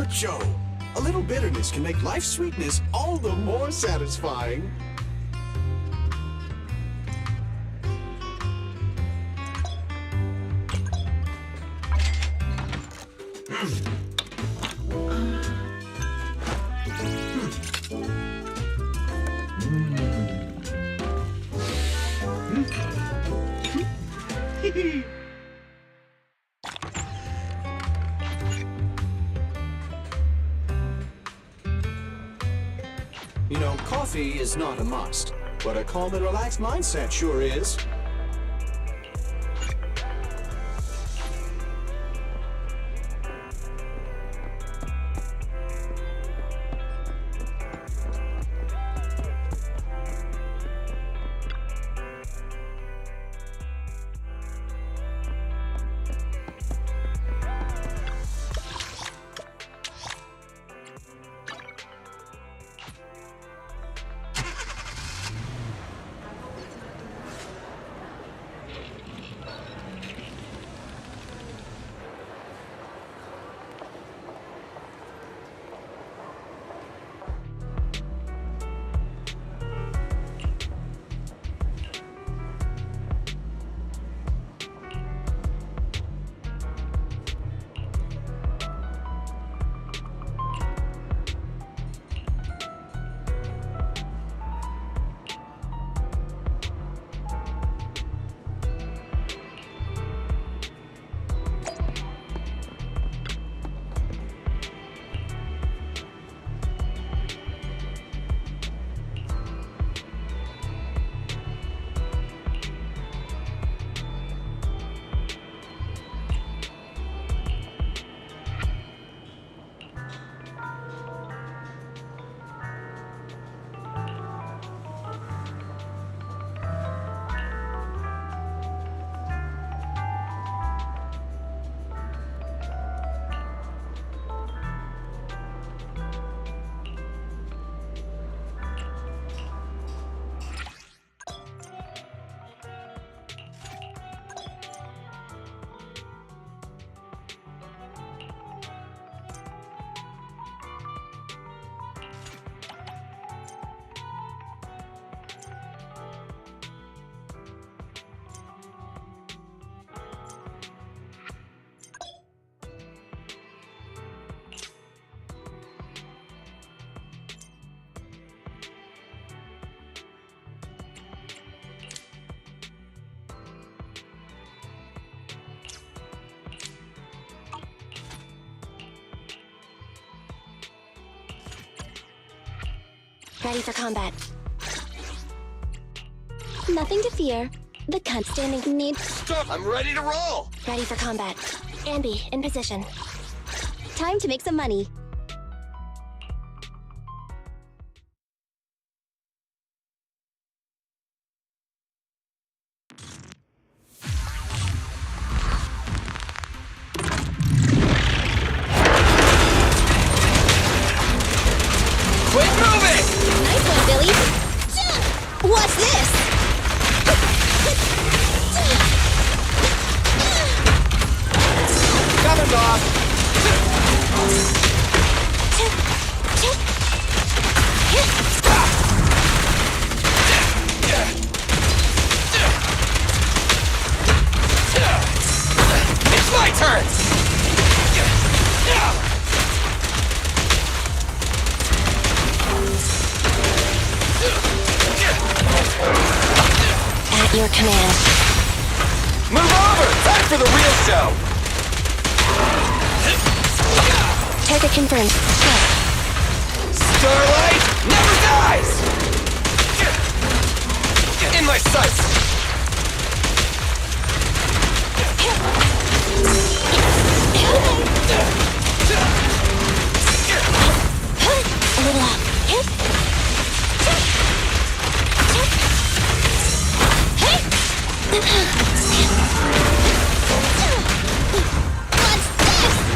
good, Joe. A little bitterness can make life's sweetness all the more satisfying. You know, coffee is not a must, but a calm and relaxed mindset sure is. Ready for combat. Nothing to fear. The cunt standing needs... Stop! I'm ready to roll! Ready for combat. Ambi, in position. Time to make some money. Quit moving! Nice one, Billy. What's this? Coming, boss! It's my turn! At your command. Move over! Time for the real show! Target confirmed. Go. Starlight never dies! In my sights! A little off. What's this?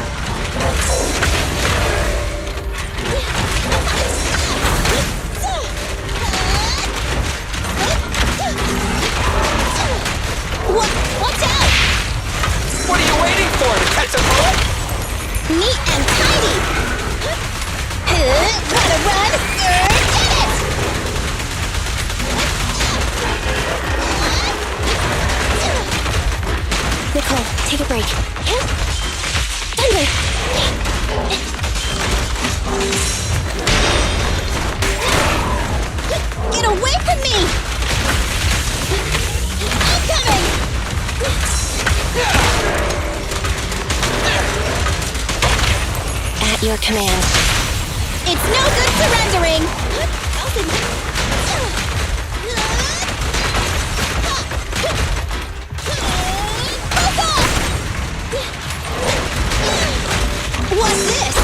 Run! Get it! Nicole, take a break. Thunder! Get away from me! I'm coming! At your command. It's no good surrendering! What's this?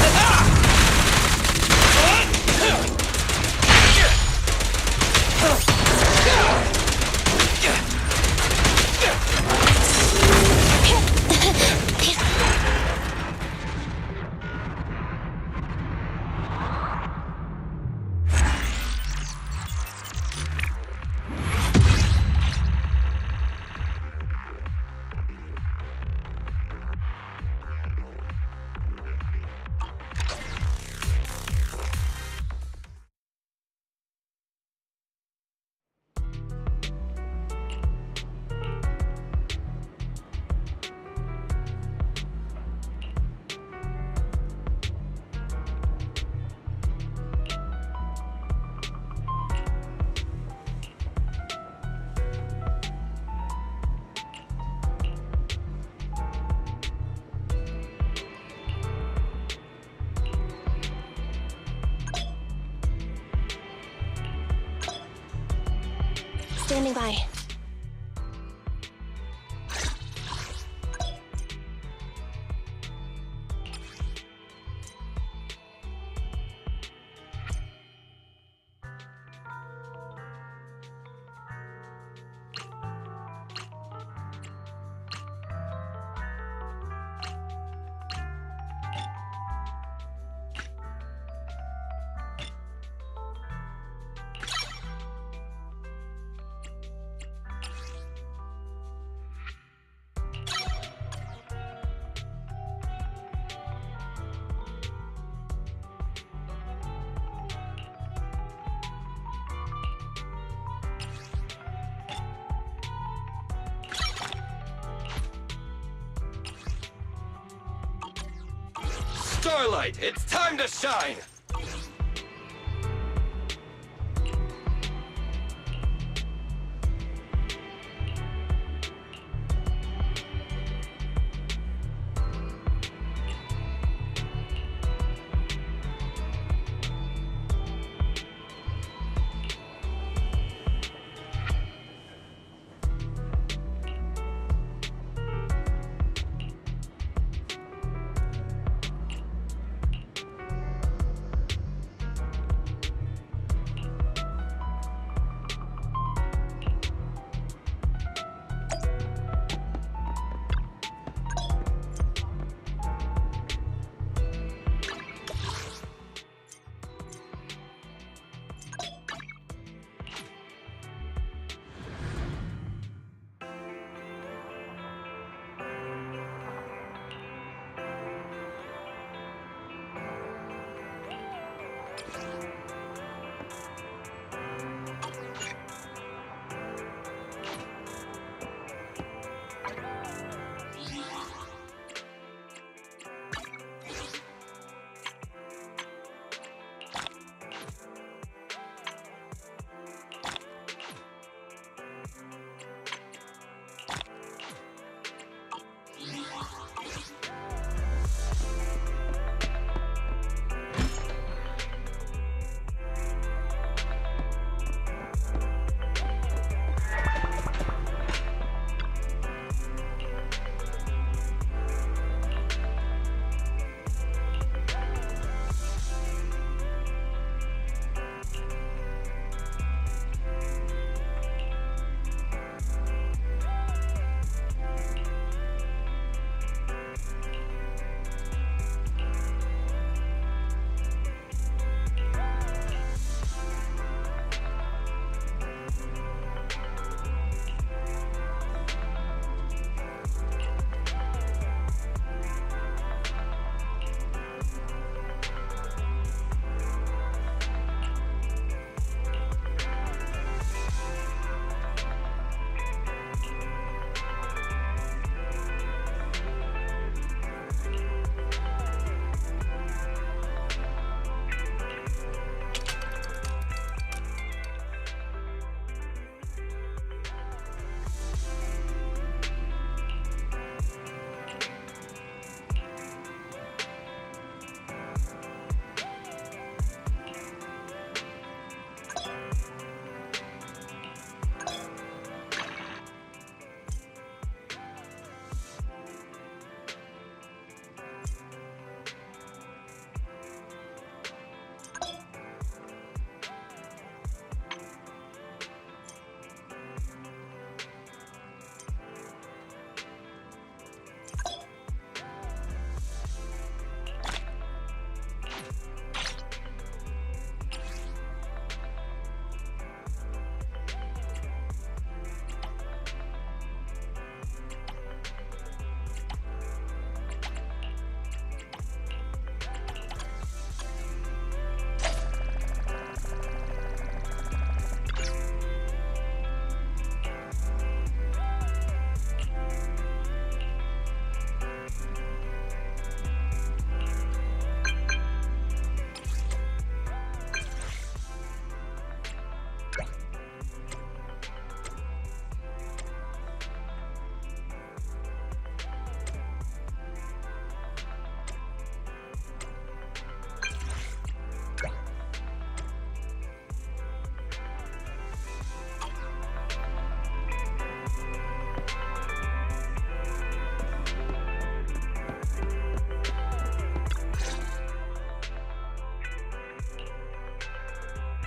Standing by. Starlight, it's time to shine!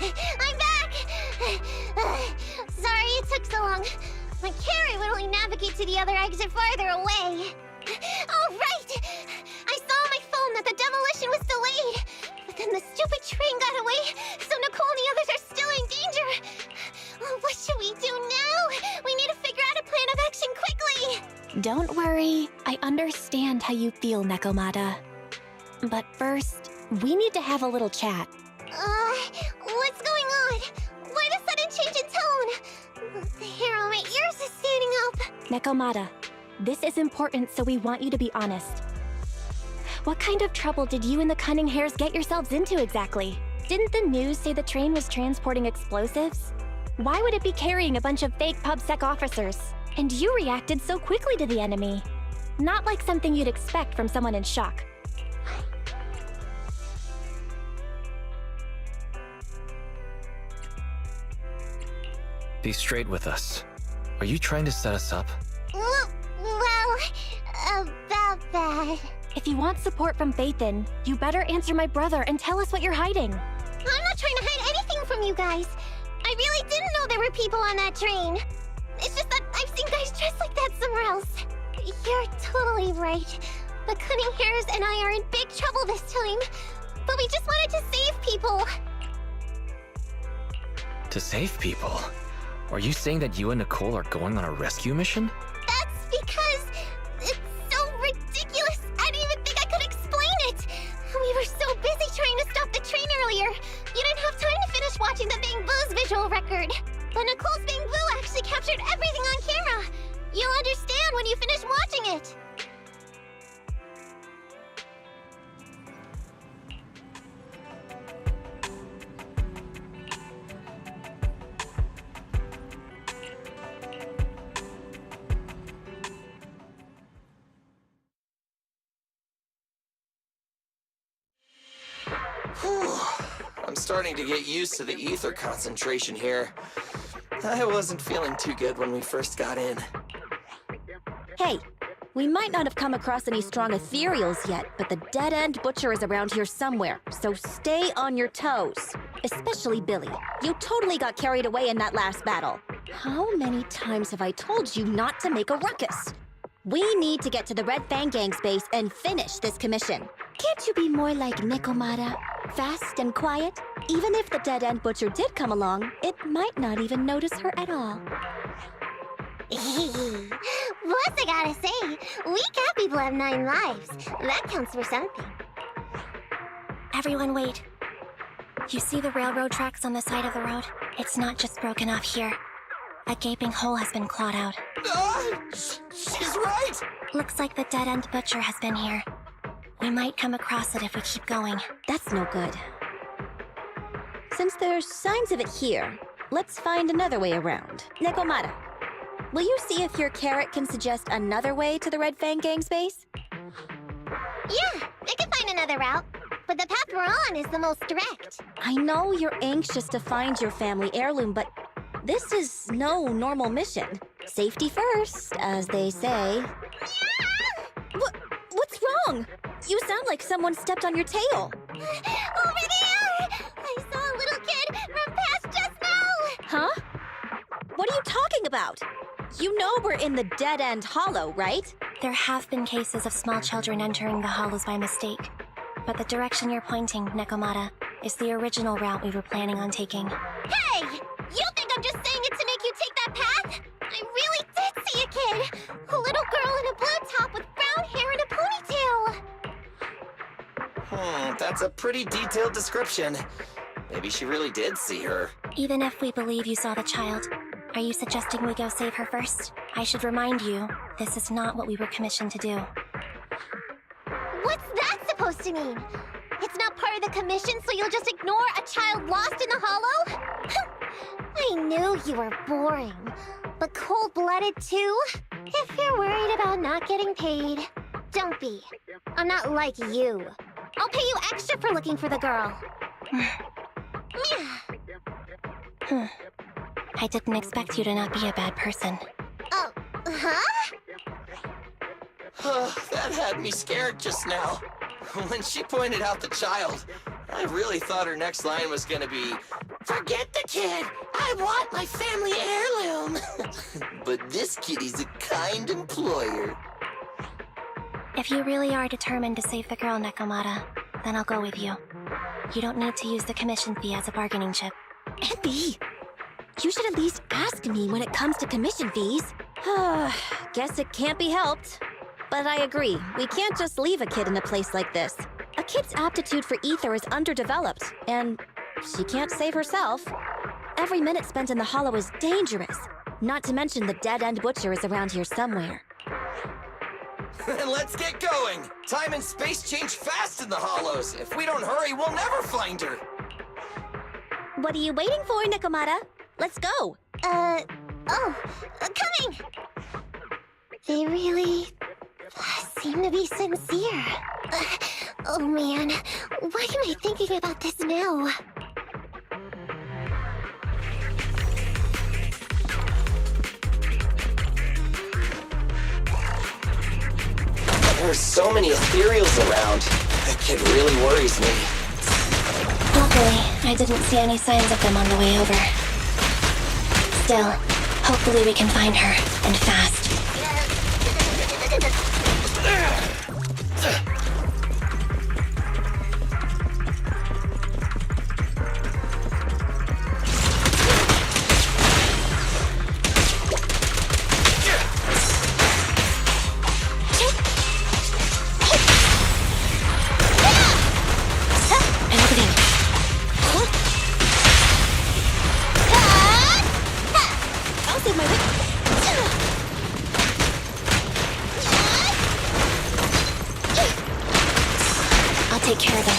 I'm back! Sorry it took so long. My carry would only navigate to the other exit farther away. Oh, right! I saw on my phone that the demolition was delayed. But then the stupid train got away, so Nicole and the others are still in danger. Oh, what should we do now? We need to figure out a plan of action quickly! Don't worry. I understand how you feel, Nekomata. But first, we need to have a little chat. What's going on? Why the sudden change in tone? The hair on my ears is standing up. Nekomata, this is important, so we want you to be honest. What kind of trouble did you and the Cunning Hares get yourselves into exactly? Didn't the news say the train was transporting explosives? Why would it be carrying a bunch of fake PubSec officers? And you reacted so quickly to the enemy. Not like something you'd expect from someone in shock. Be straight with us. Are you trying to set us up? Well, about that. If you want support from Phaethon, you better answer my brother and tell us what you're hiding. I'm not trying to hide anything from you guys. I really didn't know there were people on that train. It's just that I've seen guys dressed like that somewhere else. You're totally right. The Cunning Hares and I are in big trouble this time. But we just wanted to save people. To save people? Are you saying that you and Nicole are going on a rescue mission? That's because it's so ridiculous. I didn't even think I could explain it. We were so busy trying to stop the train earlier. You didn't have time to finish watching the Bang Boo's visual record. But Nicole's Bang Boo actually captured everything on camera. You'll understand when you finish watching it. I'm starting to get used to the ether concentration here. I wasn't feeling too good when we first got in. Hey, we might not have come across any strong ethereals yet, but the dead-end butcher is around here somewhere, so stay on your toes. Especially Billy. You totally got carried away in that last battle. How many times have I told you not to make a ruckus? We need to get to the Red Fang Gang's base and finish this commission. Can't you be more like Nekomata? Fast and quiet? Even if the dead-end butcher did come along, it might not even notice her at all. Plus, I gotta say, we cat people have 9 lives. That counts for something. Everyone wait. You see the railroad tracks on the side of the road? It's not just broken off here. A gaping hole has been clawed out. She's right! Looks like the dead-end butcher has been here. We might come across it if we keep going. That's no good. Since there's signs of it here, let's find another way around. Nekomata, will you see if your carrot can suggest another way to the Red Fang Gang's base? Yeah, I can find another route. But the path we're on is the most direct. I know you're anxious to find your family heirloom, but this is no normal mission. Safety first, as they say. What's wrong? You sound like someone stepped on your tail. Over there! I saw a little kid run past just now! Huh? What are you talking about? You know we're in the dead-end hollow, right? There have been cases of small children entering the hollows by mistake. But the direction you're pointing, Nekomata, is the original route we were planning on taking. Hey! You think I'm just saying it to make you take that path? I really did see a kid! A little girl in a blue top with brown hair and a ponytail! That's a pretty detailed description. Maybe she really did see her. Even if we believe you saw the child, are you suggesting we go save her first? I should remind you, this is not what we were commissioned to do. What's that supposed to mean? It's not part of the commission, so you'll just ignore a child lost in the hollow? I knew you were boring. But cold-blooded too? If you're worried about not getting paid, don't be. I'm not like you. I'll pay you extra for looking for the girl. I didn't expect you to not be a bad person. Oh, huh? That had me scared just now. When she pointed out the child, I really thought her next line was gonna be, "Forget the kid! I want my family heirloom!" But this kitty's a kind employer. If you really are determined to save the girl, Nekomata, then I'll go with you. You don't need to use the commission fee as a bargaining chip. Abby, you should at least ask me when it comes to commission fees. Guess it can't be helped. But I agree, we can't just leave a kid in a place like this. A kid's aptitude for ether is underdeveloped, and she can't save herself. Every minute spent in the hollow is dangerous. Not to mention the dead-end butcher is around here somewhere. Then let's get going! Time and space change fast in the hollows. If we don't hurry, we'll never find her. What are you waiting for, Nekomata? Let's go! Coming! They really seem to be sincere. Oh man, why am I thinking about this now? There are so many ethereals around. That kid really worries me. Luckily, I didn't see any signs of them on the way over. Still, hopefully we can find her, and fast. Take care of them.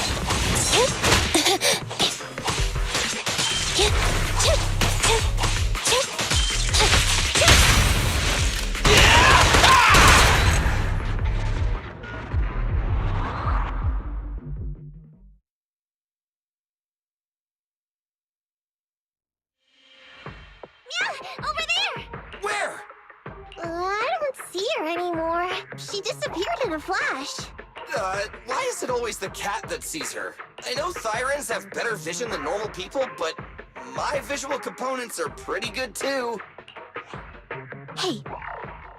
Over there! Where? I don't see her anymore. She disappeared in a flash. Why is it always the cat that sees her? I know Thyrans have better vision than normal people, but my visual components are pretty good too. Hey,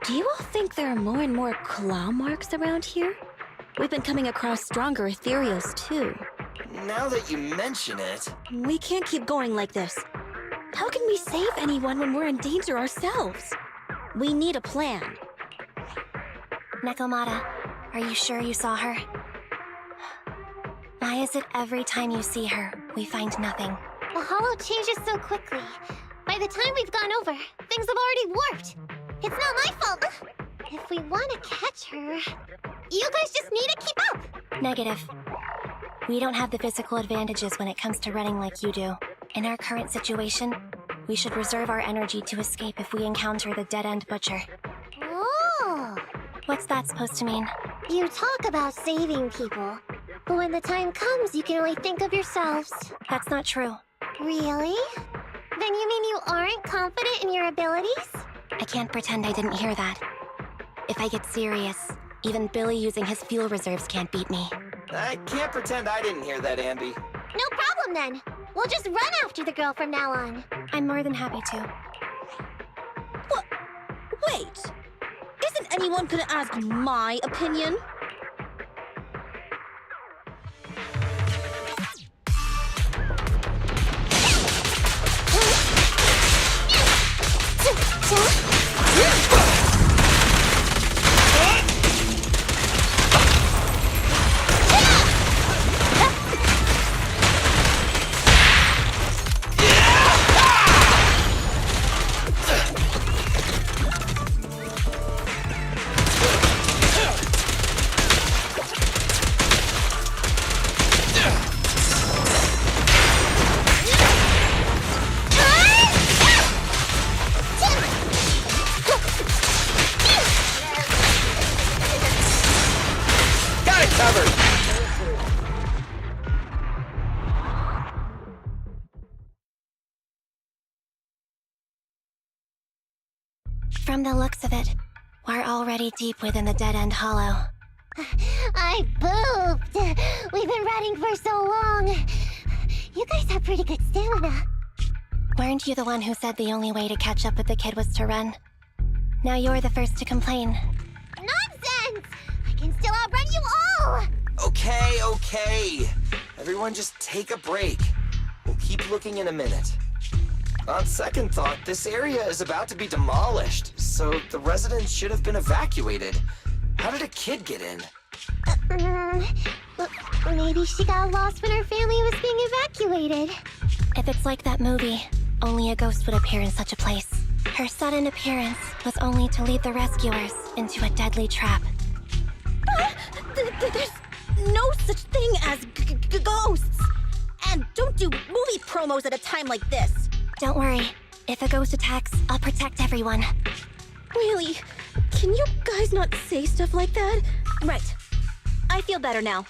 do you all think there are more and more claw marks around here? We've been coming across stronger ethereals too. Now that you mention it... We can't keep going like this. How can we save anyone when we're in danger ourselves? We need a plan. Nekomata, are you sure you saw her? Why is it every time you see her, we find nothing? The hollow changes so quickly. By the time we've gone over, things have already warped. It's not my fault. If we want to catch her, you guys just need to keep up. Negative. We don't have the physical advantages when it comes to running like you do. In our current situation, we should reserve our energy to escape if we encounter the dead-end butcher. Oh! What's that supposed to mean? You talk about saving people, but when the time comes, you can only think of yourselves. That's not true. Really? Then you mean you aren't confident in your abilities? I can't pretend I didn't hear that. If I get serious, even Billy using his fuel reserves can't beat me. I can't pretend I didn't hear that, Ambi. No problem then. We'll just run after the girl from now on. I'm more than happy to. What? Wait! Isn't anyone gonna ask my opinion? From the looks of it, we're already deep within the dead-end hollow. I pooped. We've been running for so long. You guys have pretty good stamina. Weren't you the one who said the only way to catch up with the kid was to run? Now you're the first to complain. Nonsense! I can still outrun you all! Okay. Everyone just take a break. We'll keep looking in a minute. On second thought, this area is about to be demolished, so the residents should have been evacuated. How did a kid get in? Maybe she got lost when her family was being evacuated. If it's like that movie, only a ghost would appear in such a place. Her sudden appearance was only to lead the rescuers into a deadly trap. There's no such thing as ghosts! And don't do movie promos at a time like this! Don't worry. If a ghost attacks, I'll protect everyone. Really? Can you guys not say stuff like that? Right. I feel better now.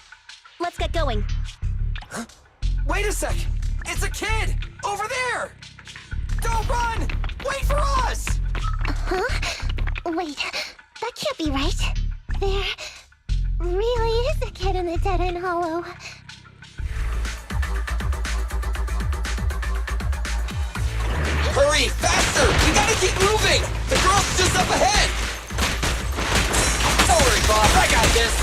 Let's get going. Huh? Wait a sec! It's a kid! Over there! Don't run! Wait for us! Huh? Wait, that can't be right. There really is a kid in the dead-end hollow. Hurry! Faster! We gotta keep moving! The girl's just up ahead! Don't worry, Bob. I got this!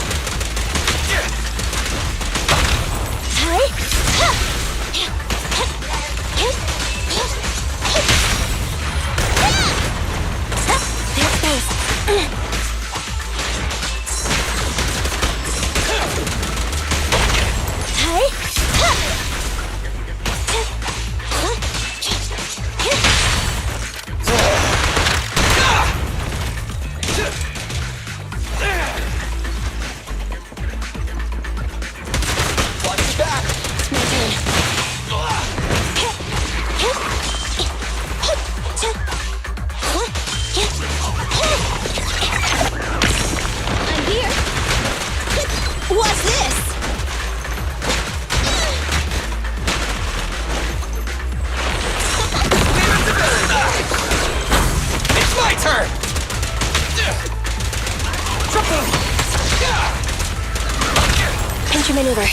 Maneuver.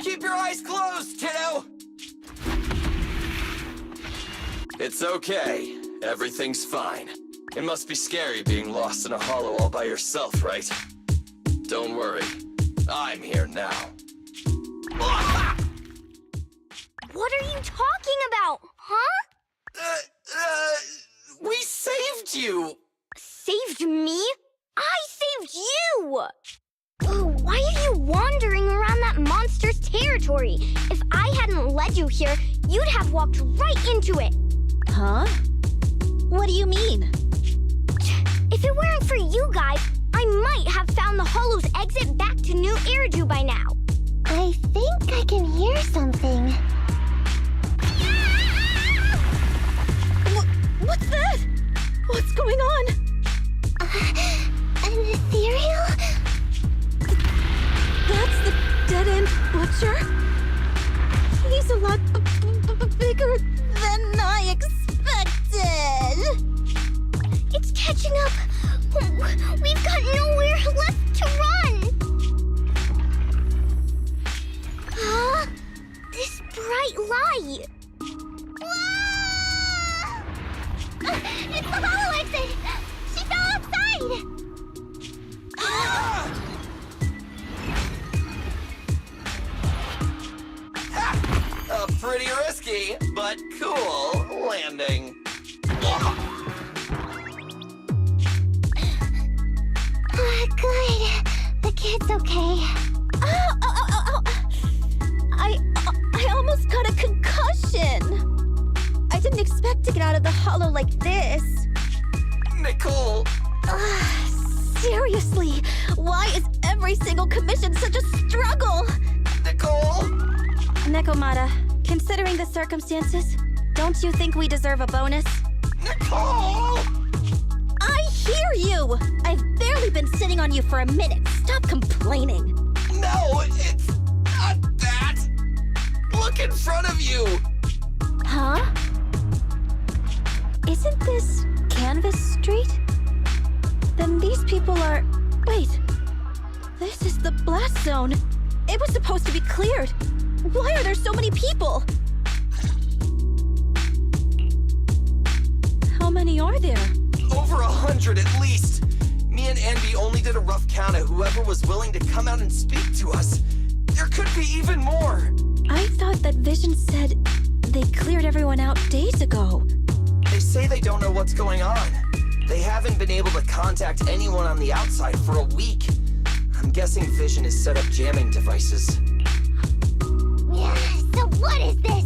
Keep your eyes closed, kiddo! It's okay. Everything's fine. It must be scary being lost in a hollow all by yourself, right? Don't worry. I'm here now. What are you talking about, huh? We saved you! Saved me? I saved you! Why are you wandering around that monster's territory? If I hadn't led you here, you'd have walked right into it. Huh? What do you mean? If it weren't for you guys, I might have found the hollow's exit back to New Eridu by now. I think I can hear something. What's that? What's going on? An ethereal? That's the dead-end butcher? He's a lot bigger than I expected. It's catching up. We've got nowhere left to run. Huh? This bright light. Whoa! It's the hollow exit. She fell outside. Ah! Pretty risky, but cool landing. Good. The kid's okay. Ow. I almost got a concussion. I didn't expect to get out of the hollow like this. Nicole. Seriously, why is every single commission such a struggle? Nicole? Nekomata, considering the circumstances, don't you think we deserve a bonus? Nicole! I hear you! I've barely been sitting on you for a minute. Stop complaining. No, it's not that. Look in front of you. Huh? Isn't this Canvas Street? Then these people are... Wait. This is the blast zone. It was supposed to be cleared. Why are there so many people? How many are there? Over 100 at least. Me and Anby only did a rough count of whoever was willing to come out and speak to us. There could be even more. I thought that Vision said they cleared everyone out days ago. They say they don't know what's going on. They haven't been able to contact anyone on the outside for a week. I'm guessing Vision has set up jamming devices. Yeah, so what is this?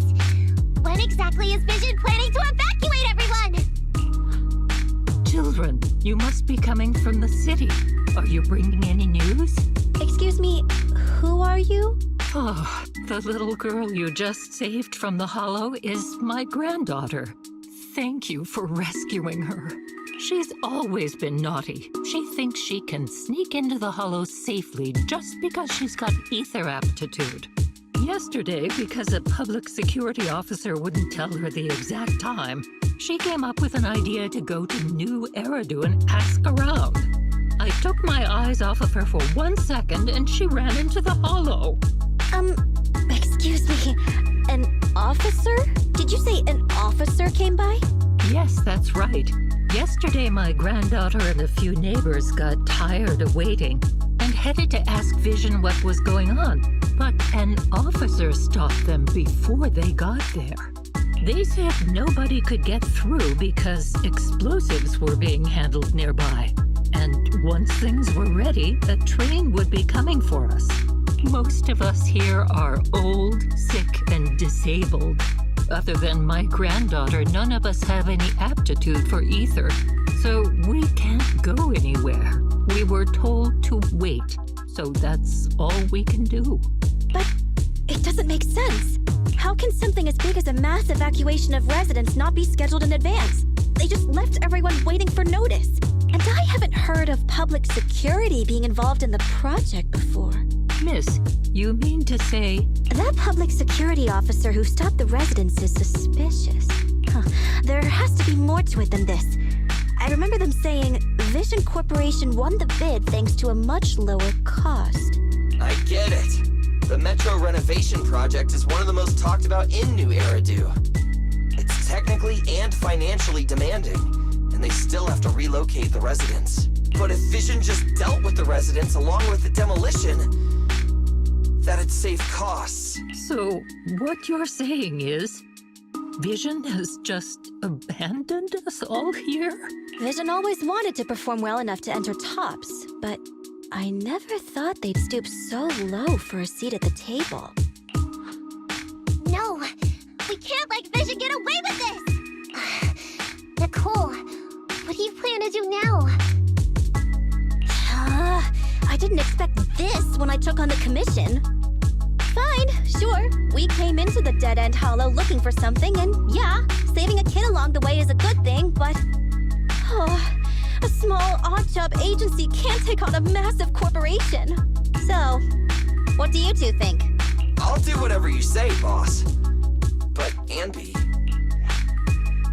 When exactly is Vision planning to evacuate everyone? Children, you must be coming from the city. Are you bringing any news? Excuse me, who are you? Oh, the little girl you just saved from the Hollow is my granddaughter. Thank you for rescuing her. She's always been naughty. She thinks she can sneak into the Hollow safely just because she's got ether aptitude. Yesterday, because a public security officer wouldn't tell her the exact time, she came up with an idea to go to New Eridu and ask around. I took my eyes off of her for 1 second and she ran into the Hollow. Excuse me, an officer? Did you say an officer came by? Yes, that's right. Yesterday, my granddaughter and a few neighbors got tired of waiting and headed to ask Vision what was going on. But an officer stopped them before they got there. They said nobody could get through because explosives were being handled nearby. And once things were ready, a train would be coming for us. Most of us here are old, sick, and disabled. Other than my granddaughter, none of us have any aptitude for ether. So we can't go anywhere. We were told to wait. So that's all we can do. But it doesn't make sense. How can something as big as a mass evacuation of residents not be scheduled in advance? They just left everyone waiting for notice. And I haven't heard of public security being involved in the project before. Miss, you mean to say... That public security officer who stopped the residents is suspicious. There has to be more to it than this. I remember them saying Vision Corporation won the bid thanks to a much lower cost. I get it. The metro renovation project is one of the most talked about in New Eridu. It's technically and financially demanding, and they still have to relocate the residents. But if Vision just dealt with the residents along with the demolition, that'd save costs. So, what you're saying is, Vision has just abandoned us all here? Vision always wanted to perform well enough to enter tops, but I never thought they'd stoop so low for a seat at the table. No, we can't let Vision get away with this! Nicole, what do you plan to do now? I didn't expect this when I took on the commission. Fine, sure. We came into the dead-end hollow looking for something, and yeah, saving a kid along the way is a good thing, but... a small, odd-job agency can't take on a massive corporation. So, what do you two think? I'll do whatever you say, boss. But, Anby...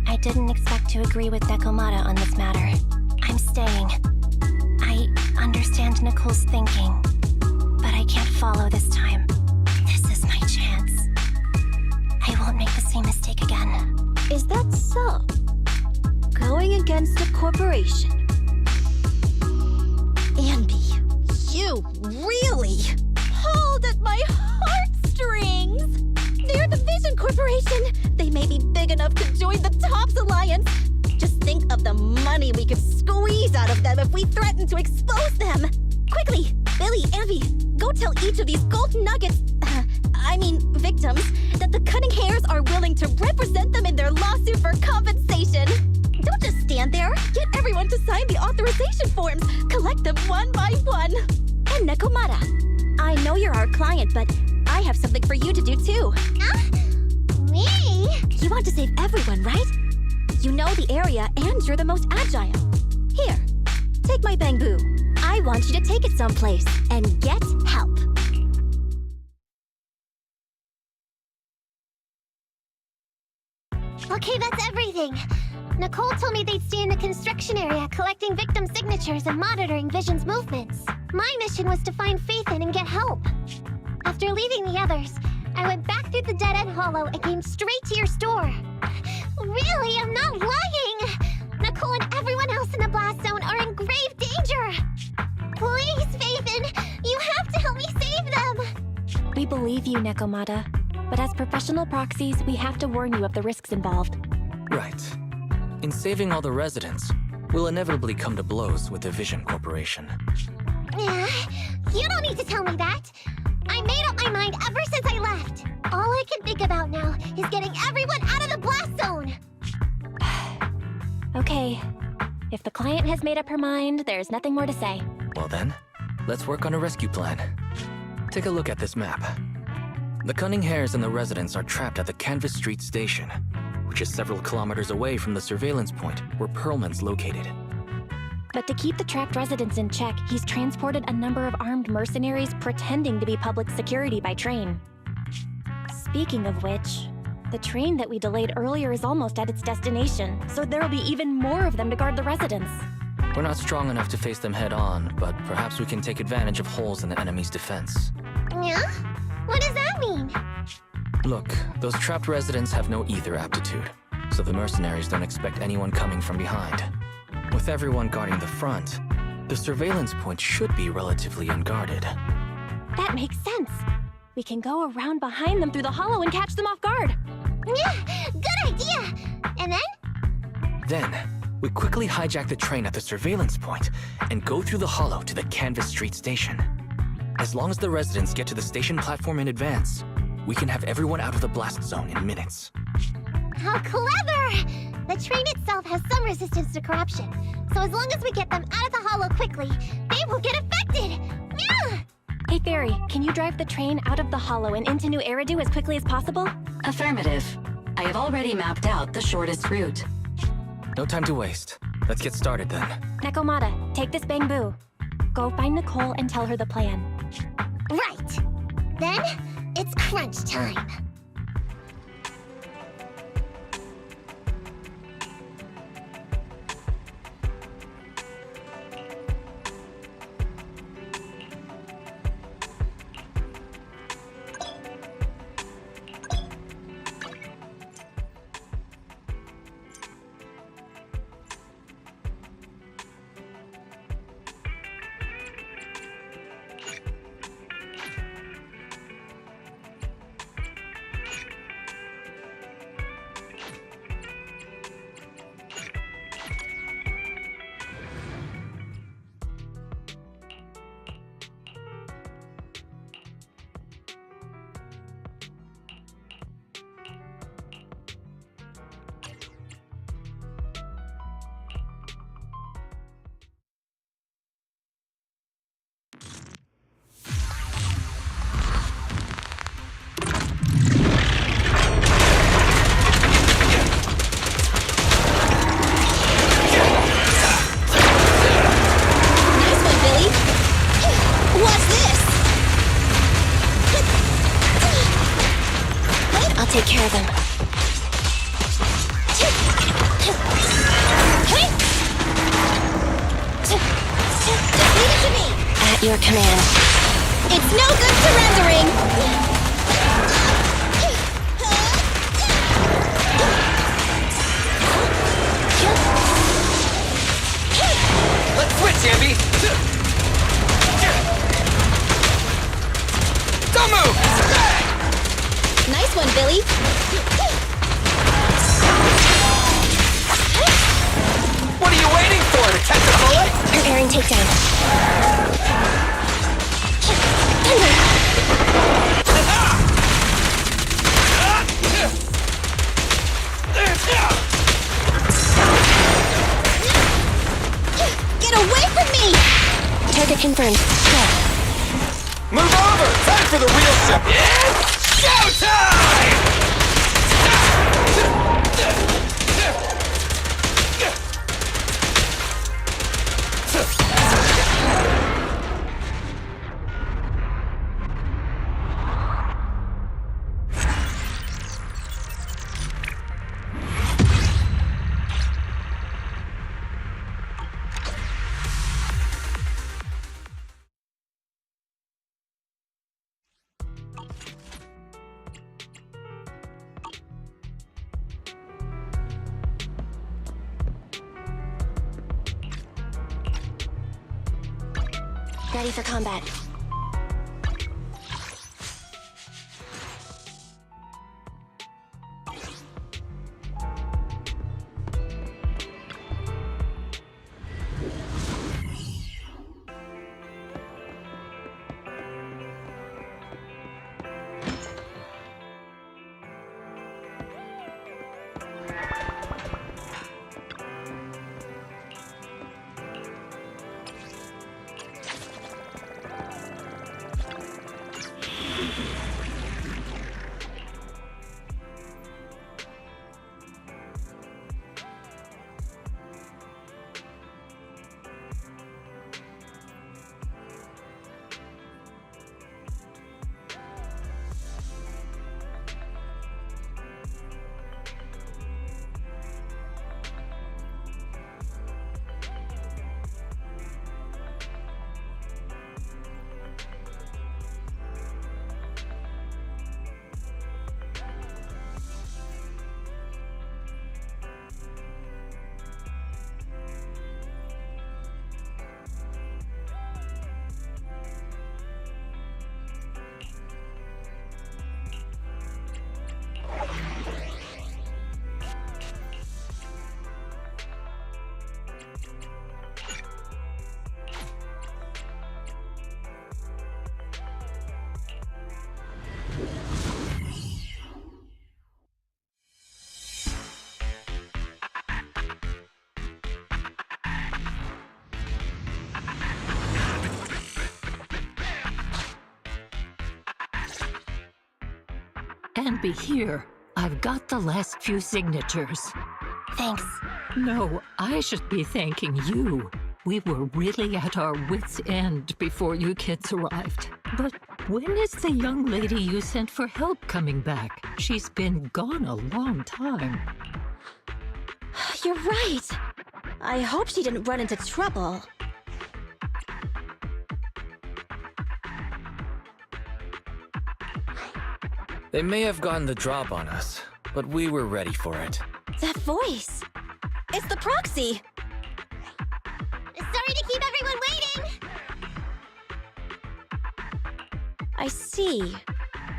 I didn't expect to agree with Dekomata on this matter. I'm staying. I understand Nicole's thinking, but I can't follow this time. This is my chance. I won't make the same mistake again. Is that so? Going against a corporation? Anby, you really pulled at my heartstrings! They're the Vision Corporation! They may be big enough to join the TOPS Alliance! Just think of the money we could squeeze out of them if we threaten to expose them! Quickly, Billy, Anby, go tell each of these gold nuggets, victims, that the Cunning Hairs are willing to represent them in their lawsuit for compensation! Don't just stand there! Get everyone to sign the authorization forms! Collect them one by one! And Nekomata, I know you're our client, but I have something for you to do too. Me? You want to save everyone, right? You know the area, and you're the most agile. Here, take my bamboo. I want you to take it someplace and get help. Okay, that's everything. Nicole told me they'd stay in the construction area collecting victim signatures and monitoring Vision's movements. My mission was to find Faithin and get help. After leaving the others, I went back through the dead-end hollow and came straight to your store. Really, I'm not lying! Nicole and everyone else in the blast zone are in grave danger! Please, Faithin, you have to help me save them! We believe you, Nekomata. But as professional proxies, we have to warn you of the risks involved. Right. In saving all the residents, we'll inevitably come to blows with the Vision Corporation. You don't need to tell me that. I made up my mind ever since I left. All I can think about now is getting everyone out of the blast zone. Okay. If the client has made up her mind, there's nothing more to say. Well then, let's work on a rescue plan. Take a look at this map. The Cunning Hares and the residents are trapped at the Canvas Street station, which is several kilometers away from the surveillance point where Perlman's located. But to keep the trapped residents in check, he's transported a number of armed mercenaries pretending to be public security by train. Speaking of which, the train that we delayed earlier is almost at its destination, so there will be even more of them to guard the residents. We're not strong enough to face them head on, but perhaps we can take advantage of holes in the enemy's defense. Yeah? What does that mean? Look, those trapped residents have no ether aptitude, so the mercenaries don't expect anyone coming from behind. With everyone guarding the front, the surveillance point should be relatively unguarded. That makes sense. We can go around behind them through the hollow and catch them off guard. Yeah, good idea! And then? Then, we quickly hijack the train at the surveillance point and go through the hollow to the Canvas Street station. As long as the residents get to the station platform in advance, we can have everyone out of the blast zone in minutes. How clever! The train itself has some resistance to corruption, so as long as we get them out of the hollow quickly, they won't get affected! Yeah! Hey Fairy, can you drive the train out of the hollow and into New Eridu as quickly as possible? Affirmative. I have already mapped out the shortest route. No time to waste. Let's get started then. Nekomata, take this bamboo. Go find Nicole and tell her the plan. Right! Then, it's crunch time. Take care of them. Leave it to me! At your command. It's no good surrendering! Let's switch, Ambi! Don't move! Nice one, Billy! What are you waiting for, to catch a bullet? Preparing takedown. Get away from me! Target confirmed. Go. Move over! Time for the real ship! It's showtime! Ready for combat. And be here. I've got the last few signatures. Thanks. No, I should be thanking you. We were really at our wits' end before you kids arrived. But when is the young lady you sent for help coming back? She's been gone a long time. You're right. I hope she didn't run into trouble. They may have gotten the drop on us, but we were ready for it. That voice. It's the proxy. Sorry to keep everyone waiting! I see.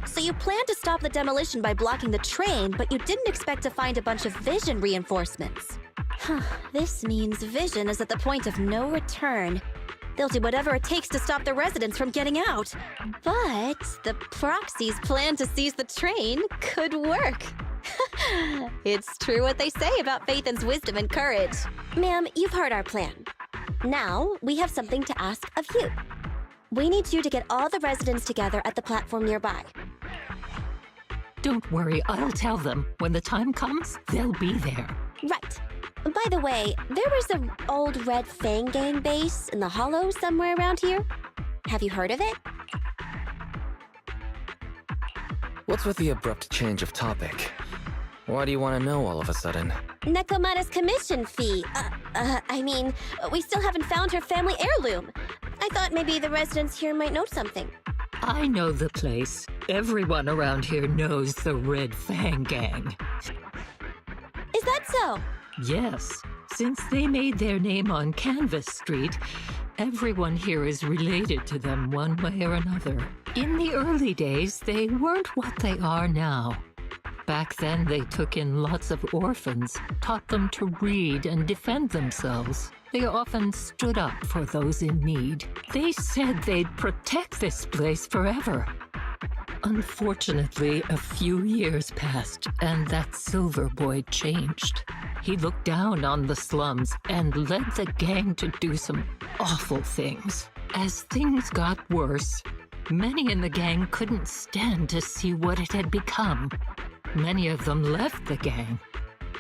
So you planned to stop the demolition by blocking the train, but you didn't expect to find a bunch of vision reinforcements. Huh, this means vision is at the point of no return. They'll do whatever it takes to stop the residents from getting out. But the proxy's plan to seize the train could work. It's true what they say about Phaethon's wisdom and courage. Ma'am, you've heard our plan. Now, we have something to ask of you. We need you to get all the residents together at the platform nearby. Don't worry, I'll tell them. When the time comes, they'll be there. Right. By the way, there was an old Red Fang Gang base in the Hollow somewhere around here. Have you heard of it? What's with the abrupt change of topic? Why do you want to know all of a sudden? Nekomata's commission fee. We still haven't found her family heirloom. I thought maybe the residents here might know something. I know the place. Everyone around here knows the Red Fang Gang. Is that so? Yes. Since they made their name on Canvas Street, everyone here is related to them one way or another. In the early days, they weren't what they are now. Back then, they took in lots of orphans, taught them to read and defend themselves. They often stood up for those in need. They said they'd protect this place forever. Unfortunately, a few years passed, and that silver boy changed. He looked down on the slums and led the gang to do some awful things. As things got worse, many in the gang couldn't stand to see what it had become. Many of them left the gang.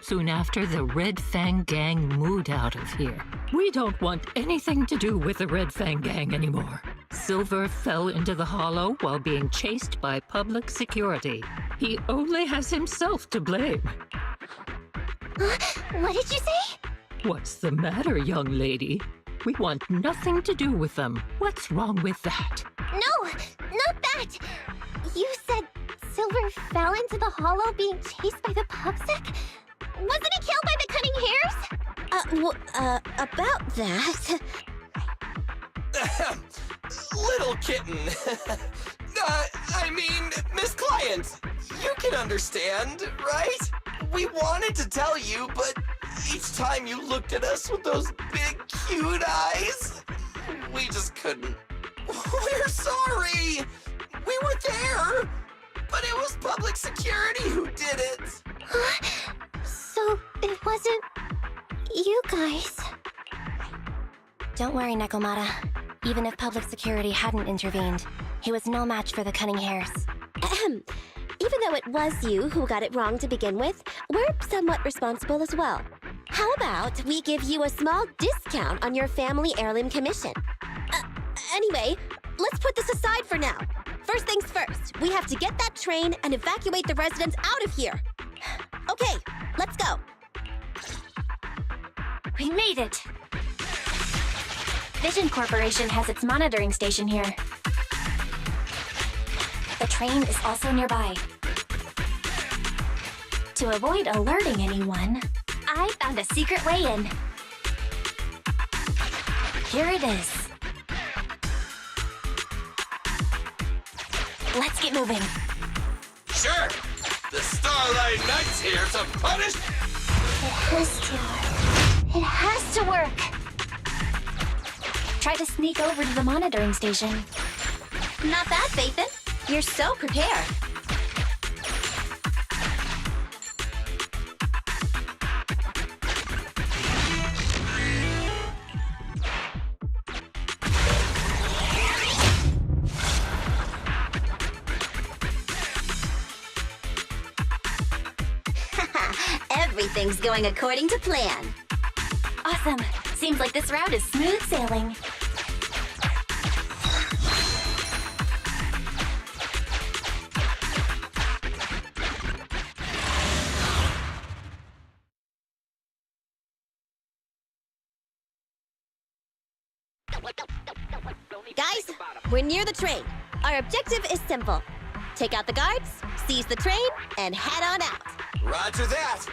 Soon after, the Red Fang Gang moved out of here. We don't want anything to do with the Red Fang Gang anymore. Silver fell into the Hollow while being chased by public security. He only has himself to blame. What did you say? What's the matter, young lady? We want nothing to do with them. What's wrong with that? No, not that! You said Silver fell into the Hollow being chased by the PubSec? Wasn't he killed by the Cunning Hares? About that... Little kitten. I mean, Miss Client, you can understand, right? We wanted to tell you, but each time you looked at us with those big, cute eyes, we just couldn't. We're sorry. We were there, but it was public security who did it. So it wasn't you guys. Don't worry, Nekomata. Even if public security hadn't intervened, he was no match for the cunning hares. Ahem. Even though it was you who got it wrong to begin with, we're somewhat responsible as well. How about we give you a small discount on your family heirloom commission? Anyway, let's put this aside for now. First things first, we have to get that train and evacuate the residents out of here. Okay, let's go. We made it! Vision Corporation has its monitoring station here. The train is also nearby. To avoid alerting anyone, I found a secret way in. Here it is. Let's get moving. Sure. The Starlight Knight's here to punish... It has to work! Try to sneak over to the monitoring station. Not bad, Phaethon. You're so prepared. Everything's going according to plan. Awesome! Seems like this route is smooth sailing. Guys, we're near the train. Our objective is simple. Take out the guards, seize the train, and head on out. Roger that.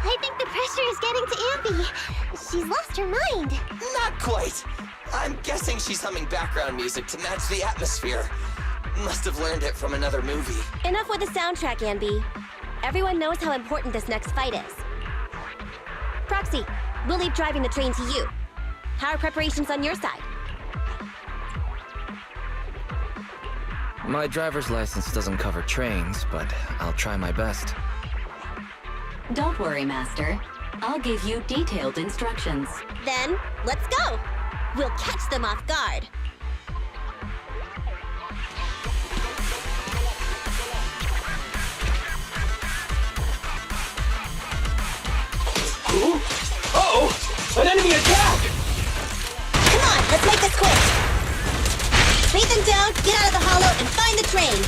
I think the pressure is getting to Ambi. She's lost her mind. Not quite. I'm guessing she's humming background music to match the atmosphere. Must have learned it from another movie. Enough with the soundtrack, Anby. Everyone knows how important this next fight is. Proxy, we'll leave driving the train to you. How are preparations on your side? My driver's license doesn't cover trains, but I'll try my best. Don't worry, Master. I'll give you detailed instructions. Then, let's go! We'll catch them off guard. Uh-oh! An enemy attack! Come on, let's make this quick! Beat them down, get out of the hollow, and find the train!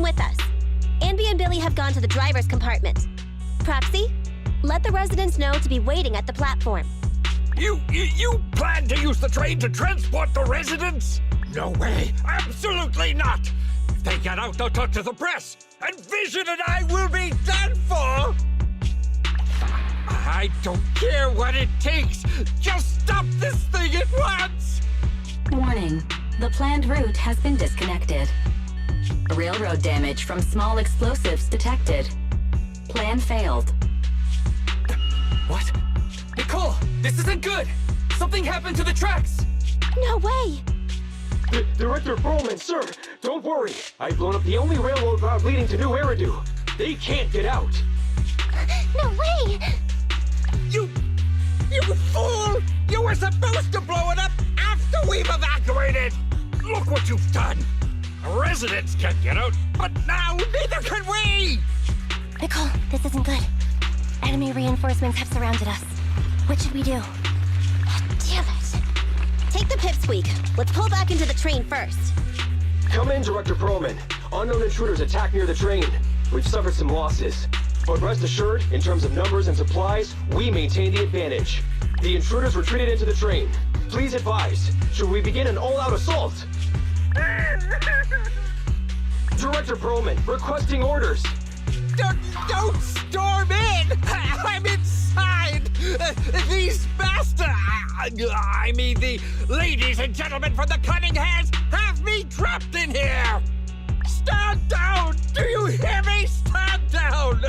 come with us. Anby and Billy have gone to the driver's compartment. Proxy, let the residents know to be waiting at the platform. You plan to use the train to transport the residents? No way! Absolutely not! If they get out, they'll talk to the press, and Vision and I will be done for! I don't care what it takes! Just stop this thing at once! Warning. The planned route has been disconnected. Railroad damage from small explosives detected. Plan failed. What? Nicole, this isn't good! Something happened to the tracks! No way! Director Perlman, sir, don't worry. I've blown up the only railroad route leading to New Eridu. They can't get out. No way! You fool! You were supposed to blow it up after we've evacuated! Look what you've done! Residents can't get out, but now neither can we! Nicole, this isn't good. Enemy reinforcements have surrounded us. What should we do? Damn it! Take the pipsqueak. Let's pull back into the train first. Come in, Director Perlman. Unknown intruders attack near the train. We've suffered some losses. But rest assured, in terms of numbers and supplies, we maintain the advantage. The intruders retreated into the train. Please advise, should we begin an all-out assault? Director Perlman, requesting orders. Don't storm in! I'm inside! These bastards! I mean, the ladies and gentlemen from the Cunning Hands have me trapped in here! Stand down! Do you hear me? Stand down!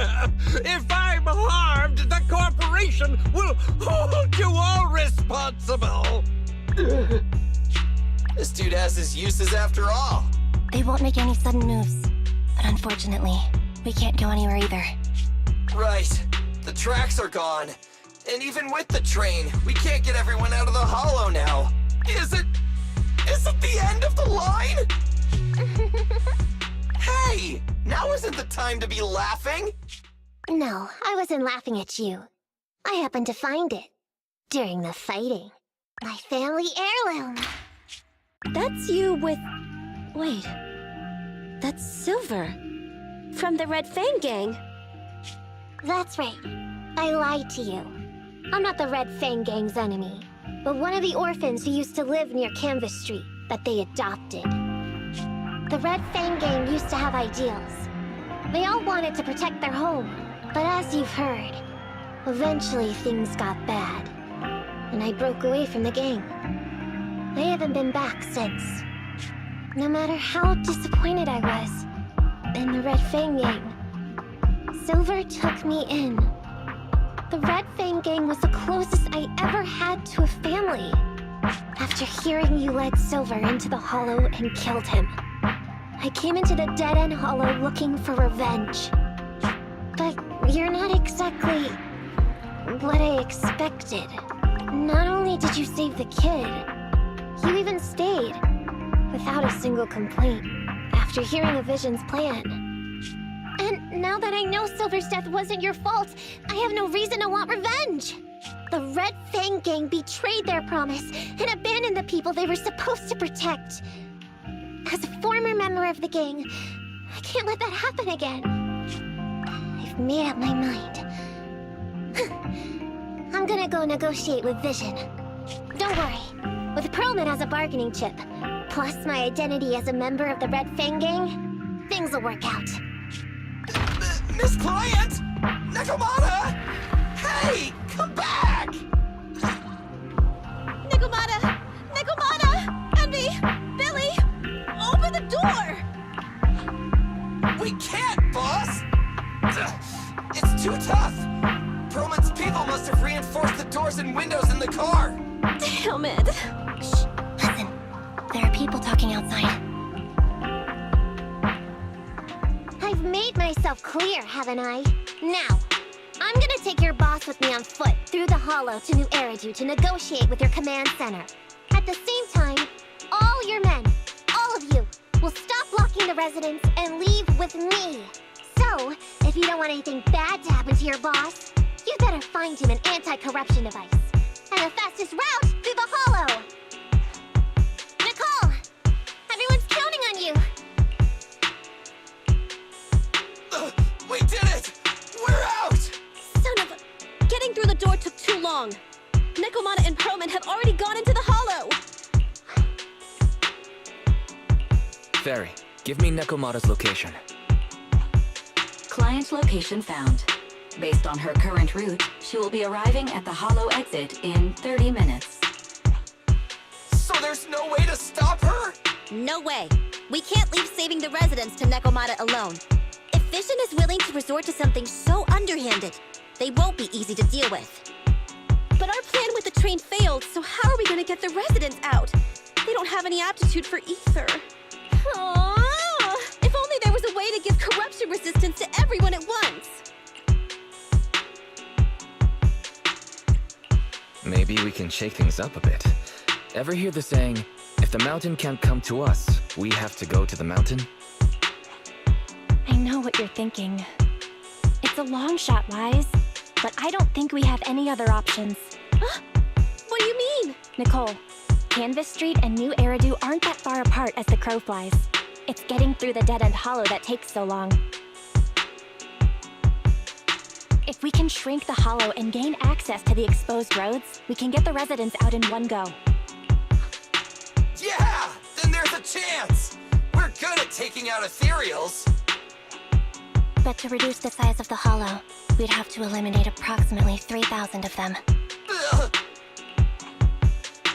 If I'm harmed, the corporation will hold you all responsible! This dude has his uses after all. They won't make any sudden moves. But unfortunately, we can't go anywhere either. Right. The tracks are gone. And even with the train, we can't get everyone out of the hollow now. Is it the end of the line? Hey! Now isn't the time to be laughing! No, I wasn't laughing at you. I happened to find it. During the fighting. My family heirloom. That's you with... Wait. That's Silver. From the Red Fang Gang. That's right. I lied to you. I'm not the Red Fang Gang's enemy, but one of the orphans who used to live near Canvas Street that they adopted. The Red Fang Gang used to have ideals. They all wanted to protect their home, but as you've heard, eventually things got bad, and I broke away from the gang. They haven't been back since. No matter how disappointed I was in the Red Fang Gang, Silver took me in. The Red Fang Gang was the closest I ever had to a family. After hearing you led Silver into the Hollow and killed him, I came into the dead-end Hollow looking for revenge. But you're not exactly what I expected. Not only did you save the kid, you even stayed, without a single complaint, after hearing a Vision's plan. And now that I know Silver's death wasn't your fault, I have no reason to want revenge! The Red Fang Gang betrayed their promise and abandoned the people they were supposed to protect. As a former member of the gang, I can't let that happen again. I've made up my mind. I'm gonna go negotiate with Vision. Don't worry. With Perlman as a bargaining chip, plus my identity as a member of the Red Fang Gang, things will work out. Miss Client! Nekomata! Hey! Come back! Nekomata! Nekomata! Envy! Billy! Open the door! We can't, boss! It's too tough! Perlman's people must have reinforced the doors and windows in the car! Damn it! Shh, listen. There are people talking outside. I've made myself clear, haven't I? Now, I'm gonna take your boss with me on foot through the Hollow to New Eridu to negotiate with your command center. At the same time, all your men, all of you, will stop blocking the residents and leave with me. So, if you don't want anything bad to happen to your boss, you better find him an anti-corruption device. And the fastest route through the Hollow. Nicole! Everyone's counting on you! into the hollow! Fairy, give me Nekomata's location. Client location found. Based on her current route, she will be arriving at the hollow exit in 30 minutes. So there's no way to stop her? No way. We can't leave saving the residents to Nekomata alone. If Vision is willing to resort to something so underhanded, they won't be easy to deal with. But our plan with the train failed, so how are we gonna get the residents out? They don't have any aptitude for ether. Aww. If only there was a way to give corruption resistance to everyone at once. Maybe we can shake things up a bit. Ever hear the saying, if the mountain can't come to us, we have to go to the mountain? I know what you're thinking. It's a long shot, Wise, but I don't think we have any other options. Huh? What do you mean? Nicole, Canvas Street and New Eridu aren't that far apart as the crow flies. It's getting through the dead-end hollow that takes so long. If we can shrink the hollow and gain access to the exposed roads, we can get the residents out in one go. Yeah! Then there's a chance! We're good at taking out ethereals! But to reduce the size of the hollow, we'd have to eliminate approximately 3,000 of them. Ugh.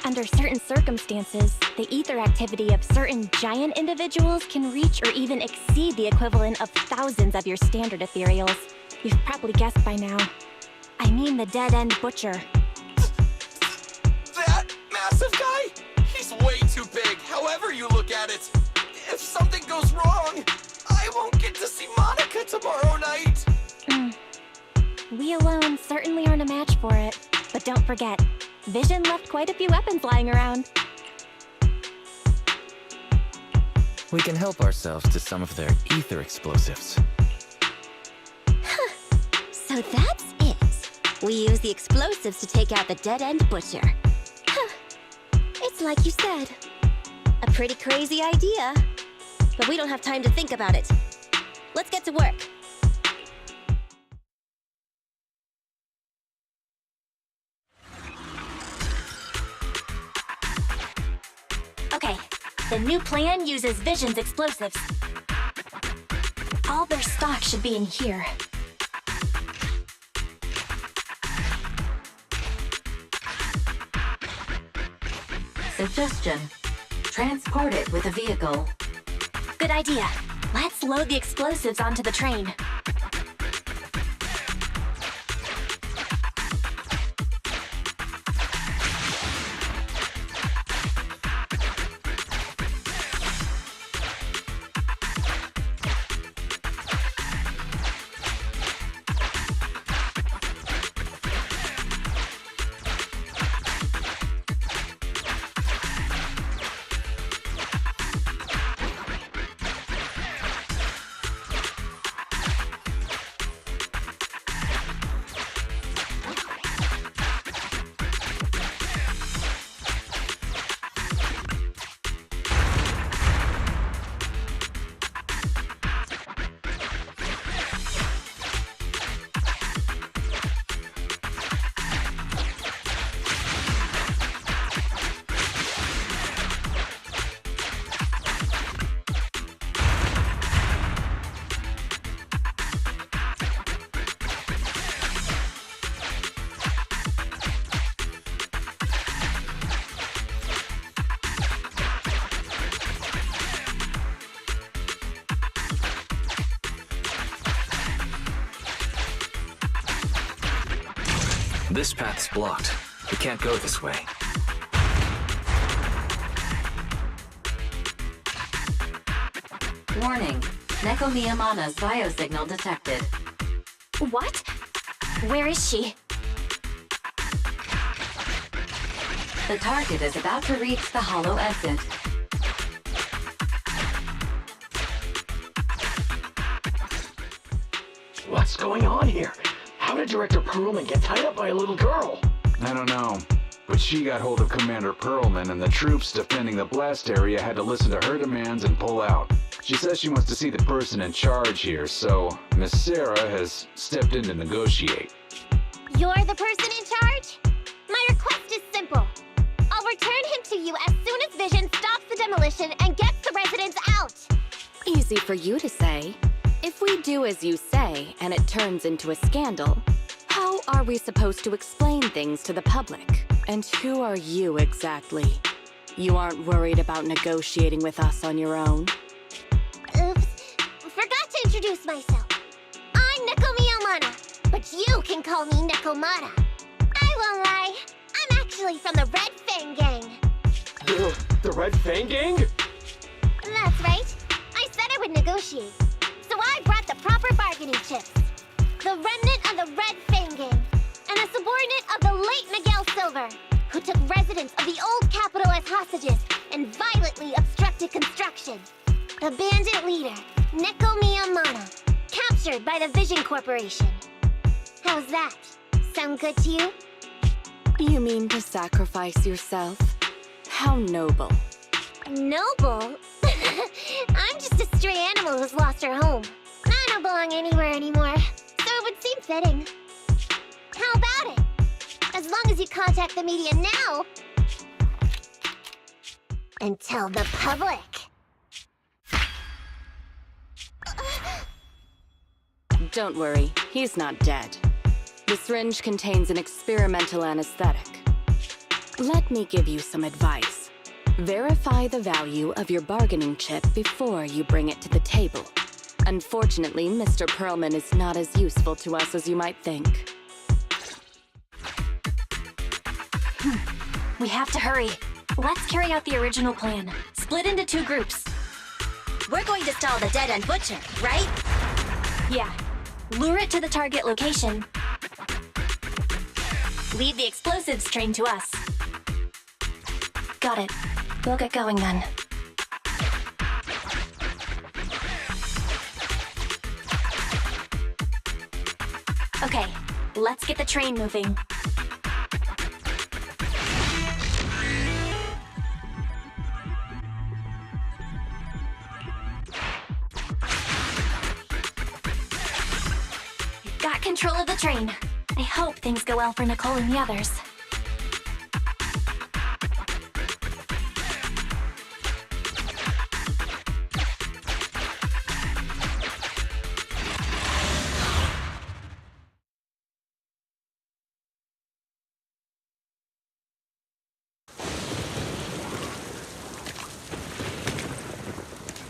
Under certain circumstances, the ether activity of certain giant individuals can reach or even exceed the equivalent of thousands of your standard ethereals. You've probably guessed by now. I mean the dead-end butcher. That massive guy? He's way too big, however you look at it. If something goes wrong, I won't get to see Monica tomorrow night. We alone certainly aren't a match for it. But don't forget, Vision left quite a few weapons lying around. We can help ourselves to some of their ether explosives. So that's it. We use the explosives to take out the dead-end butcher. Huh. It's like you said. A pretty crazy idea. But we don't have time to think about it. Let's get to work. Okay, the new plan uses Vision's explosives. All their stock should be in here. Suggestion. Transport it with a vehicle. Good idea. Let's load the explosives onto the train. This path's blocked. We can't go this way. Warning. Nekomiyamana's biosignal detected. What? Where is she? The target is about to reach the hollow exit. What's going on here? How did Director Perlman get tied up by a little girl? I don't know, but she got hold of Commander Perlman, and the troops defending the blast area had to listen to her demands and pull out. She says she wants to see the person in charge here, so Miss Sarah has stepped in to negotiate. You're the person in charge? My request is simple. I'll I'll return him to you as soon as Vision stops the demolition and gets the residents out. Easy for you to say. If we do as you say and it turns into a scandal, how are we supposed to explain things to the public? And who are you exactly? You aren't worried about negotiating with us on your own? Oops. Forgot to introduce myself. I'm Neko Miyamata, but you can call me Nekomata. I won't lie. I'm actually from the Red Fang Gang. The Red Fang Gang? That's right. I said I would negotiate. So I brought the proper bargaining chips. The remnant of the Red Fang Gang, and a subordinate of the late Miguel Silver, who took residents of the old capital as hostages and violently obstructed construction. The bandit leader, Neko Miyamata, captured by the Vision Corporation. How's that? Sound good to you? You mean to sacrifice yourself? How noble. Noble? I'm just a stray animal who's lost her home. I don't belong anywhere anymore, so it would seem fitting. How about it? As long as you contact the media now and tell the public. Don't worry, he's not dead. The syringe contains an experimental anesthetic. Let me give you some advice. Verify the value of your bargaining chip before you bring it to the table. Unfortunately, Mr. Perlman is not as useful to us as you might think. We have to hurry. Let's carry out the original plan. Split into 2 groups. We're going to stall the dead-end butcher, right? Yeah. Lure it to the target location. Leave the explosives train to us. Got it. We'll get going then. Okay, let's get the train moving. Got control of the train. I hope things go well for Nicole and the others.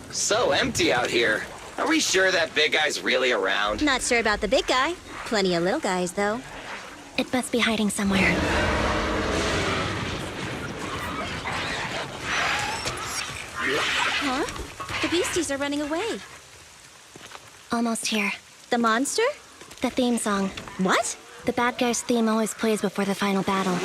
So empty out here. Are we sure that big guy's really around? Not sure about the big guy. Plenty of little guys, though. It must be hiding somewhere. Huh? The beasties are running away. Almost here. The monster? The theme song. What? The bad guy's theme always plays before the final battle.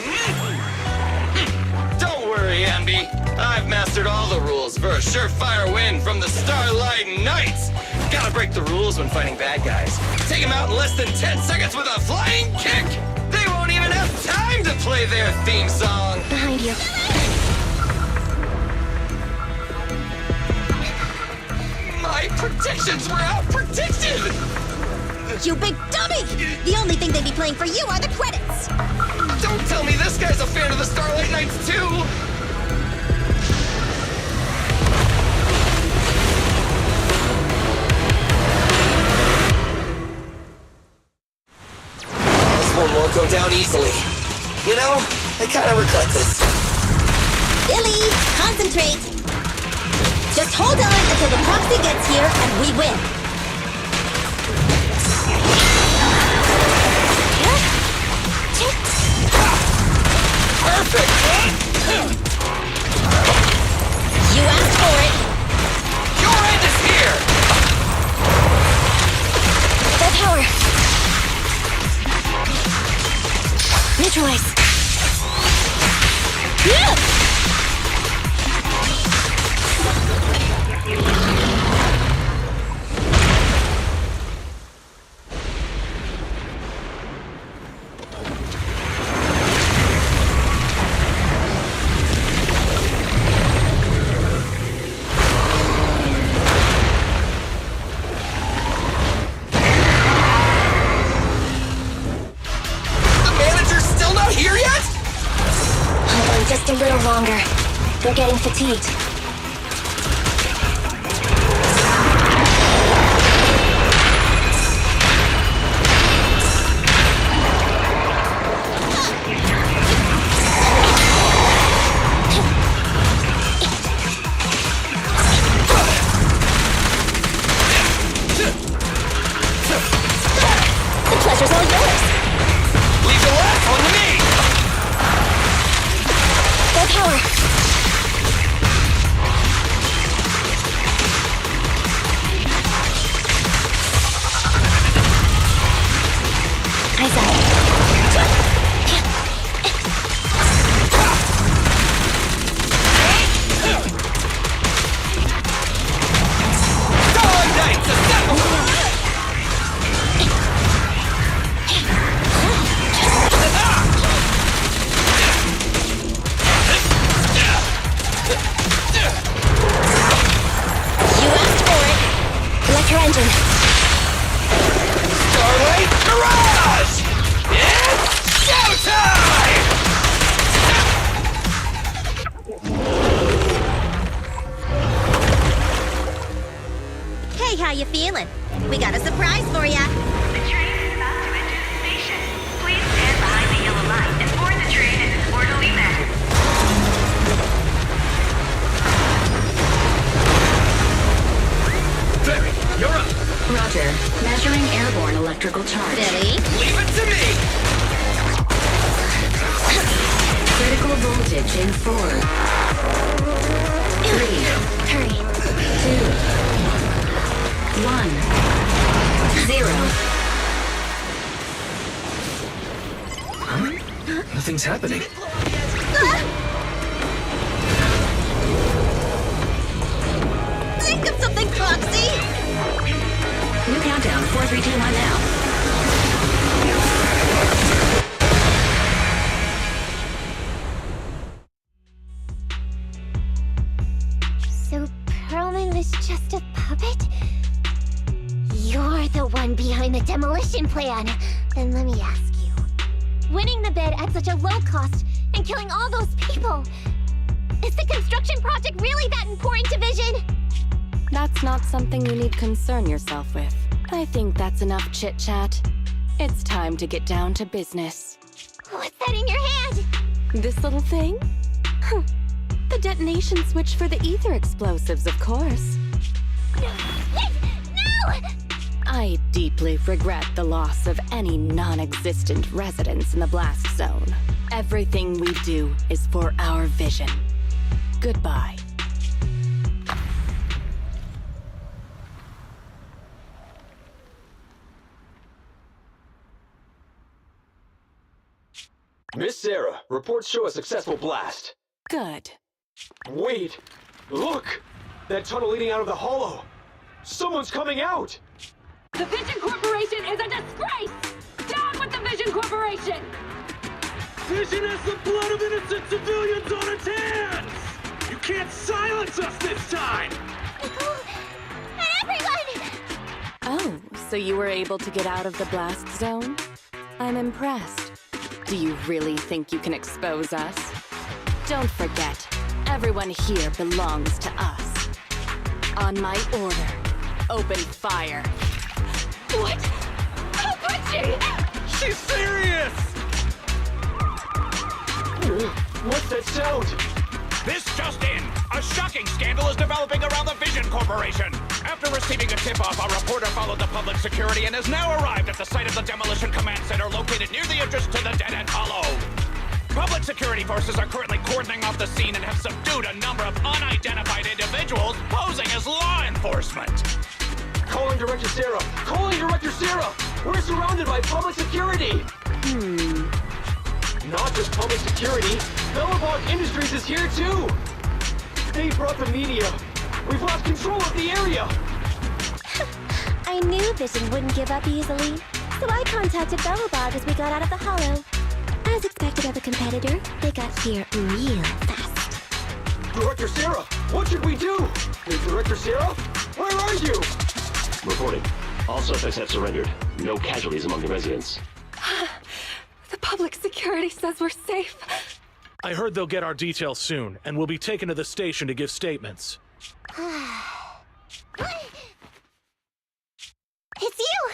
Don't worry, Ambi. I've mastered all the rules for a surefire win from the Starlight Knights. Gotta break the rules when fighting bad guys. Take them out in less than 10 seconds with a flying kick! They won't even have time to play their theme song! Behind you. My predictions were out-predicted! You big dummy! The only thing they'd be playing for you are the credits! Don't tell me this guy's a fan of the Starlight Knights, too! This one won't go down easily. You know, I kind of regret this. Billy, concentrate! Just hold on until the proxy gets here and we win. Perfect! You asked for it. Your end is here! That power! Neutralize! Just a little Roger. They're getting fatigued. The pleasure's all yours. Leave the last one to me! Full power. Eyes up. Knights assemble! You asked for it. Electro engine. Starlight Garage! It's showtime! Hey, how you feeling? We got a surprise for ya. The train is about to enter the station. Please stand behind the yellow line and board the train in an orderly manner. Barry, you're up! Roger. Measuring airborne electrical charge. Billy? Leave it to me! Critical voltage in 4, 3, Hurry. 2, 1, 0. Nothing's happening. Think of something, Foxy! New countdown, 4, 3, 2, 1 now. So Perlman was just a puppet? You're the one behind the demolition plan. Then let me ask you. Winning the bid at such a low cost and killing all those people. Is the construction project really that important to Vision? That's not something you need concern yourself with. I think that's enough chit-chat. It's time to get down to business. What's that in your hand? This little thing? Huh. The detonation switch for the ether explosives, of course. Wait! No! I deeply regret the loss of any non-existent residents in the blast zone. Everything we do is for our vision. Goodbye. Miss Sarah, reports show a successful blast. Good. Wait! Look! That tunnel leading out of the hollow! Someone's coming out! The Vision Corporation is a disgrace! Down with the Vision Corporation! Vision has the blood of innocent civilians on its hands! You can't silence us this time! Nicole! And everyone! Oh, so you were able to get out of the blast zone? I'm impressed. Do you really think you can expose us? Don't forget, everyone here belongs to us. On my order, open fire. What? How could she? She's serious! What's that sound? This just in! A shocking scandal is developing around the Vision Corporation! After receiving a tip-off, our reporter followed the public security and has now arrived at the site of the Demolition Command Center located near the entrance to the Dead End Hollow. Public security forces are currently cordoning off the scene and have subdued a number of unidentified individuals posing as law enforcement. Calling Director Sarah! Calling Director Sarah! We're surrounded by public security! Not just public security, Bellabog Industries is here too! They brought the media! We've lost control of the area! I knew Vision wouldn't give up easily, so I contacted Bellabog as we got out of the hollow. As expected of a competitor, they got here real fast. Director Sarah, what should we do? Director Sarah, where are you? Reporting. All suspects have surrendered. No casualties among the residents. The public security says we're safe. I heard they'll get our details soon, and we'll be taken to the station to give statements. It's you!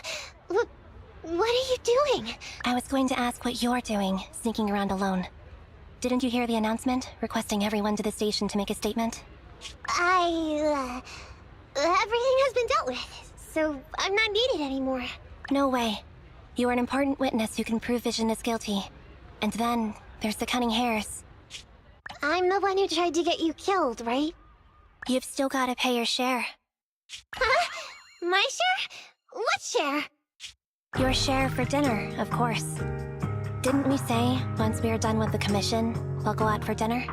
What are you doing? I was going to ask what you're doing, sneaking around alone. Didn't you hear the announcement, requesting everyone to the station to make a statement? Everything has been dealt with, so I'm not needed anymore. No way. You are an important witness who can prove Vision is guilty. And then, there's the Cunning Hares. I'm the one who tried to get you killed, right? You've still gotta pay your share. Huh? My share? What share? Your share for dinner, of course. Didn't we say, once we are done with the commission, we'll go out for dinner?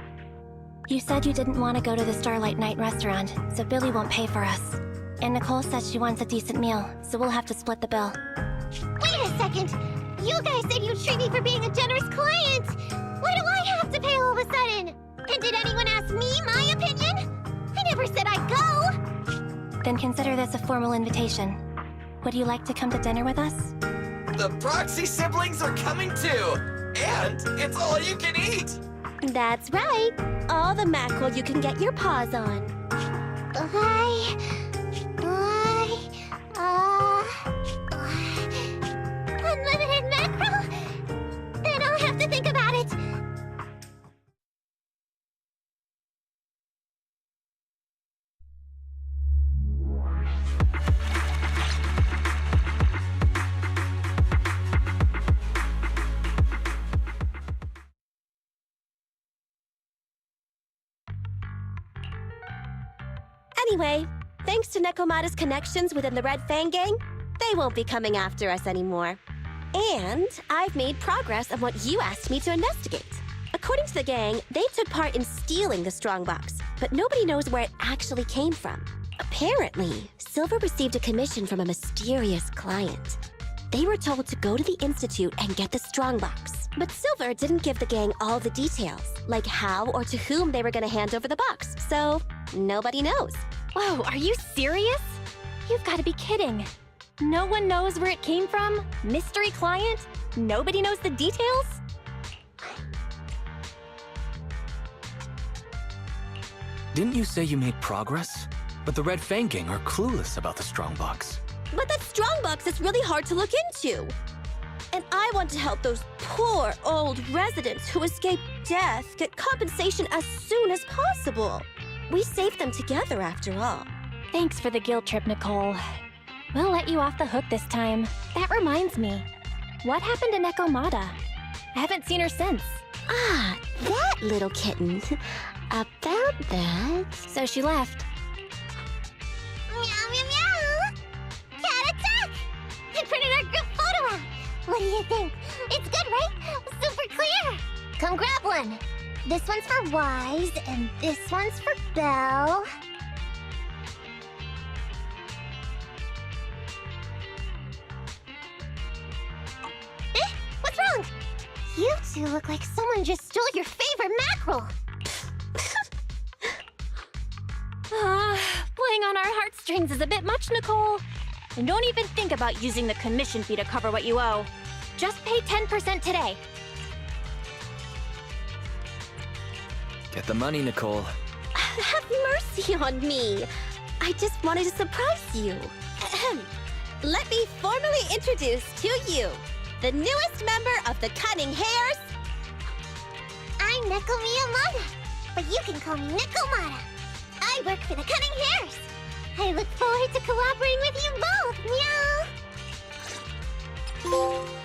You said you didn't want to go to the Starlight Night restaurant, so Billy won't pay for us. And Nicole says she wants a decent meal, so we'll have to split the bill. Wait a second! You guys said you'd treat me for being a generous client! Why do I have to pay all of a sudden? And did anyone ask me my opinion? I never said I'd go! Then consider this a formal invitation. Would you like to come to dinner with us? The Proxy siblings are coming too! And it's all you can eat! That's right. All the mackerel you can get your paws on. Unlimited mackerel? Then I'll have to think about it. Anyway, thanks to Nekomata's connections within the Red Fang Gang, they won't be coming after us anymore. And I've made progress on what you asked me to investigate. According to the gang, they took part in stealing the Strongbox, but nobody knows where it actually came from. Apparently, Silver received a commission from a mysterious client. They were told to go to the Institute and get the Strongbox. But Silver didn't give the gang all the details, like how or to whom they were going to hand over the box, so nobody knows. Whoa, are you serious? You've got to be kidding. No one knows where it came from? Mystery client? Nobody knows the details? Didn't you say you made progress? But the Red Fang Gang are clueless about the Strongbox. But that Strongbox is really hard to look into. And I want to help those poor old residents who escaped death get compensation as soon as possible. We saved them together after all. Thanks for the guilt trip, Nicole. We'll let you off the hook this time. That reminds me. What happened to Nekomata? I haven't seen her since. Ah, that little kitten. About that... So she left. Meow, meow, meow! Cat attack! I printed our group photo out! What do you think? It's good, right? Super clear! Come grab one! This one's for Wise, and this one's for Belle. What's wrong? You two look like someone just stole your favorite mackerel! Playing on our heartstrings is a bit much, Nicole. And don't even think about using the commission fee to cover what you owe. Just pay 10% today. Get the money, Nicole. Have mercy on me. I just wanted to surprise you. Let me formally introduce to you the newest member of the Cunning Hares. I'm Nickel Miyamata, but you can call me Nikomata. I work for the Cunning Hares. I look forward to cooperating with you both, meow!